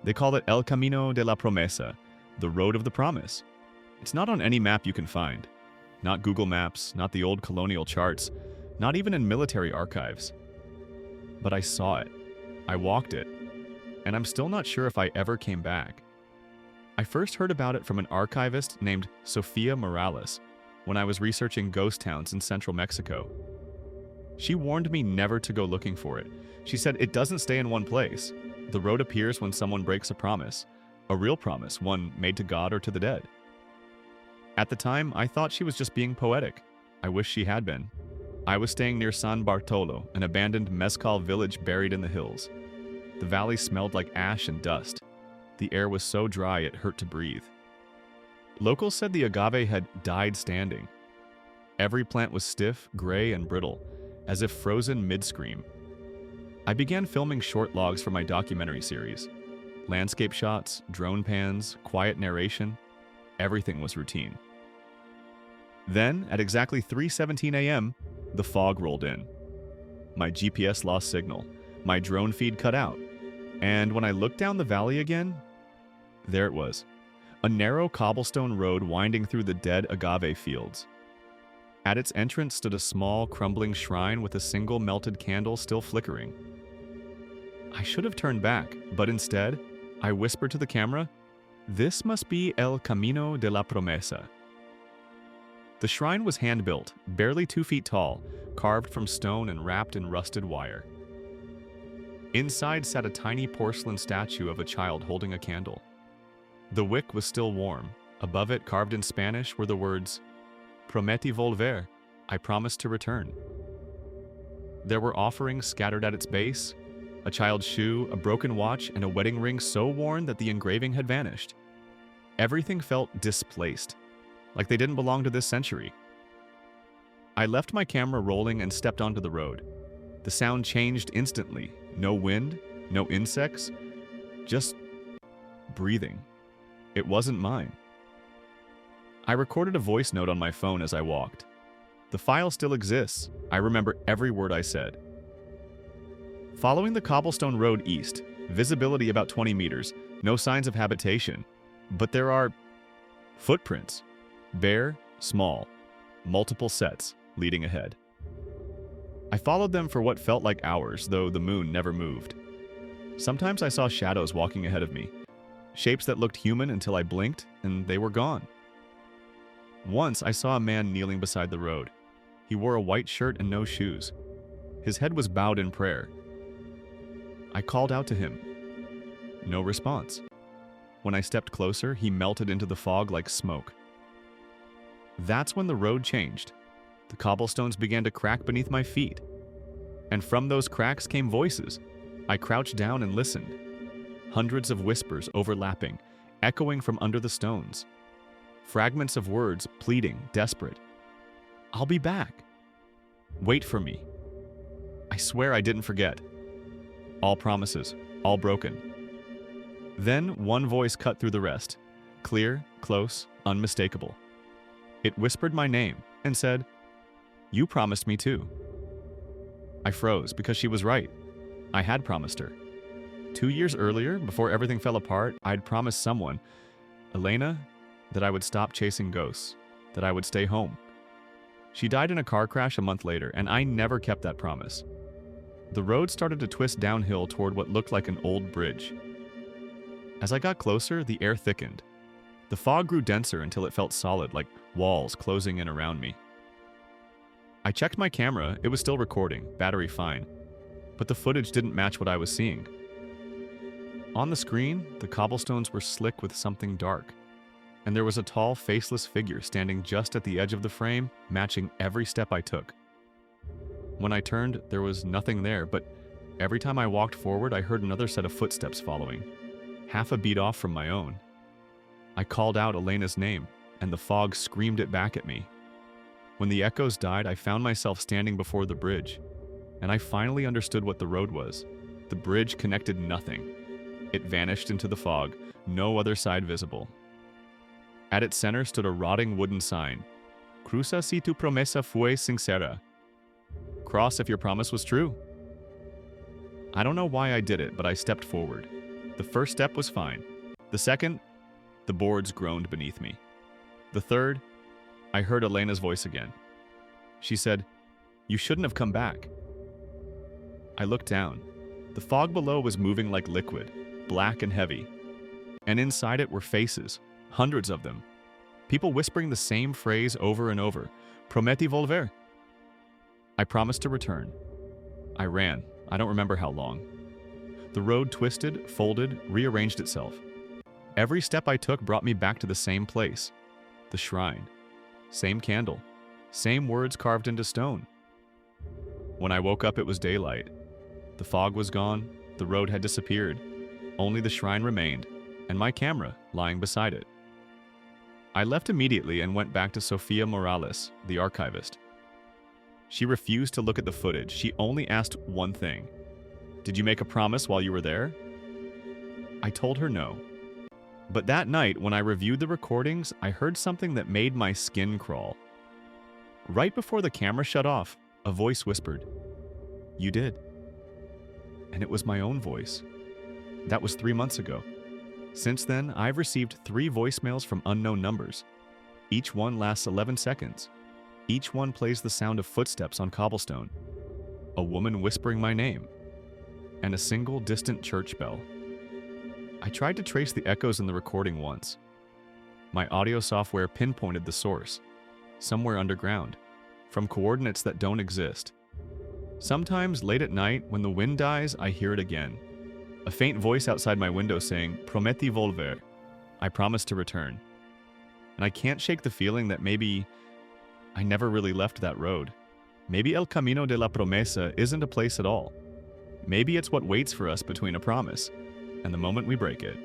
They call it El Camino de la Promesa, the Road of the Promise. It's not on any map you can find. Not Google Maps, not the old colonial charts, not even in military archives. But I saw it. I walked it. And I'm still not sure if I ever came back. I first heard about it from an archivist named Sofia Morales when I was researching ghost towns in central Mexico. She warned me never to go looking for it. She said it doesn't stay in one place. The road appears when someone breaks a real promise, one made to God or to the dead. At the time, I thought she was just being poetic. I wish she had been. I was staying near San Bartolo, an abandoned mezcal village buried in the hills. The valley smelled like ash and dust. The air was so dry it hurt to breathe. Locals said the agave had died standing. Every plant was stiff, gray, and brittle, as if frozen mid-scream. I began filming short logs for my documentary series. Landscape shots, drone pans, quiet narration. Everything was routine. Then, at exactly 3:17 a.m., the fog rolled in. My GPS lost signal. My drone feed cut out. And when I looked down the valley again, there it was. A narrow cobblestone road winding through the dead agave fields. At its entrance stood a small, crumbling shrine with a single melted candle still flickering. I should have turned back, but instead, I whispered to the camera, "This must be El Camino de la Promesa." The shrine was hand-built, barely 2 feet tall, carved from stone and wrapped in rusted wire. Inside sat a tiny porcelain statue of a child holding a candle. The wick was still warm. Above it, carved in Spanish, were the words, "Prometi volver," I promise to return. There were offerings scattered at its base, a child's shoe, a broken watch, and a wedding ring so worn that the engraving had vanished. Everything felt displaced, like they didn't belong to this century. I left my camera rolling and stepped onto the road. The sound changed instantly. No wind, no insects, just breathing. It wasn't mine. I recorded a voice note on my phone as I walked. The file still exists. I remember every word I said. Following the cobblestone road east, visibility about 20 meters, no signs of habitation. But there are footprints. Bare, small, multiple sets leading ahead. I followed them for what felt like hours, though the moon never moved. Sometimes I saw shadows walking ahead of me, shapes that looked human until I blinked, and they were gone. Once I saw a man kneeling beside the road. He wore a white shirt and no shoes. His head was bowed in prayer. I called out to him. No response. When I stepped closer, he melted into the fog like smoke. That's when the road changed. The cobblestones began to crack beneath my feet. And from those cracks came voices. I crouched down and listened. Hundreds of whispers overlapping, echoing from under the stones. Fragments of words pleading, desperate. "I'll be back. Wait for me." I swear I didn't forget. All promises, all broken. Then one voice cut through the rest. Clear, close, unmistakable. It whispered my name and said, "You promised me too." I froze because she was right. I had promised her. 2 years earlier, before everything fell apart, I'd promised someone, Elena, that I would stop chasing ghosts, that I would stay home. She died in a car crash a month later, and I never kept that promise. The road started to twist downhill toward what looked like an old bridge. As I got closer, the air thickened. The fog grew denser until it felt solid, like walls closing in around me. I checked my camera. It was still recording, battery fine. But the footage didn't match what I was seeing. On the screen, the cobblestones were slick with something dark. And there was a tall, faceless figure standing just at the edge of the frame, matching every step I took. When I turned, there was nothing there, but every time I walked forward, I heard another set of footsteps following, half a beat off from my own. I called out Elena's name, and the fog screamed it back at me. When the echoes died, I found myself standing before the bridge, and I finally understood what the road was. The bridge connected nothing. It vanished into the fog, no other side visible. At its center stood a rotting wooden sign, "Cruza si tu promesa fue sincera." Cross if your promise was true. I don't know why I did it, but I stepped forward. The first step was fine. The second, the boards groaned beneath me. The third, I heard Elena's voice again. She said, "You shouldn't have come back." I looked down. The fog below was moving like liquid, black and heavy. And inside it were faces, hundreds of them. People whispering the same phrase over and over, "Prometi volver." I promised to return. I ran, I don't remember how long. The road twisted, folded, rearranged itself. Every step I took brought me back to the same place, the shrine. Same candle, same words carved into stone. When I woke up, it was daylight. The fog was gone, the road had disappeared. Only the shrine remained, and my camera lying beside it. I left immediately and went back to Sofia Morales, the archivist. She refused to look at the footage. She only asked one thing. "Did you make a promise while you were there?" I told her no. But that night, when I reviewed the recordings, I heard something that made my skin crawl. Right before the camera shut off, a voice whispered, "You did." And it was my own voice. That was 3 months ago. Since then, I've received 3 voicemails from unknown numbers. Each one lasts 11 seconds. Each one plays the sound of footsteps on cobblestone, a woman whispering my name, and a single distant church bell. I tried to trace the echoes in the recording once. My audio software pinpointed the source, somewhere underground, from coordinates that don't exist. Sometimes late at night, when the wind dies, I hear it again. A faint voice outside my window saying, "Prometi volver." I promise to return. And I can't shake the feeling that maybe I never really left that road. Maybe El Camino de la Promesa isn't a place at all. Maybe it's what waits for us between a promise and the moment we break it.